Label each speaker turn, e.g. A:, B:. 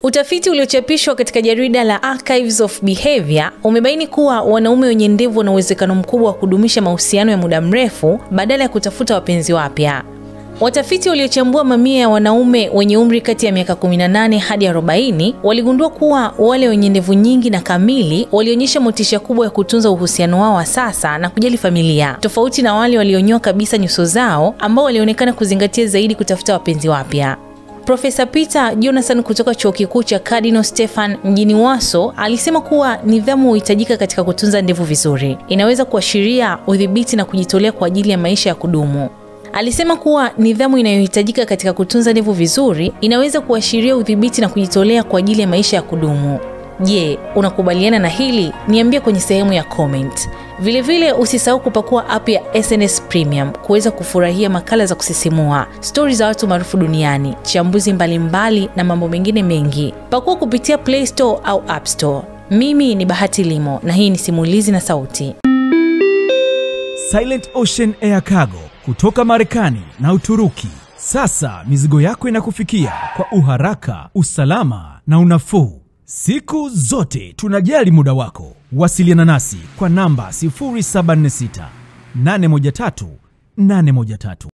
A: Utafiti uliochapishwa katika jarida la Archives of Behavior umebaini kuwa wanaume wenye ndevu wana uwezekano mkubwa wa kudumisha mahusiano ya muda mrefu badala ya kutafuta wapenzi wapya. Watafiti waliochambua mamia ya wanaume wenye umri kati ya miaka 18 hadi 40 waligundua kuwa wale wenye ndevu nyingi na kamili walionyesha motisha kubwa ya kutunza uhusiano wao wa sasa na kujali familia, tofauti na wale walionyoa kabisa nyuso zao ambao walionekana kuzingatia zaidi kutafuta wapenzi wapya. Profesa Peter Jonathan kutoka Chuo Kikuu cha Cardinal Stefan mjini Waso alisema kuwa nidhamu huhitajika katika kutunza ndevu vizuri. Inaweza kuashiria udhibiti na kujitolea kwa ajili ya maisha ya kudumu. Alisema kuwa nidhamu inayohitajika katika kutunza ndevu vizuri inaweza kuashiria udhibiti na kujitolea kwa ajili ya maisha ya kudumu. Je, unakubaliana na hili? Niambie kwenye sehemu ya comment. Vile usisahau kupakua app ya SNS Premium kuweza kufurahia makala za kusisimua, stories za watu maarufu duniani, chambuzi mbalimbali na mambo mengine mengi. Pakua kupitia Play Store au App Store. Mimi ni Bahati Limo na hii ni Simulizi na Sauti.
B: Silent Ocean Air Cargo kutoka Marekani na Uturuki. Sasa mizigo yako inakufikia kwa uharaka, usalama na unafuu. Siku zote tunajali muda wako. Wasiliana nasi kwa namba 0746 813 813.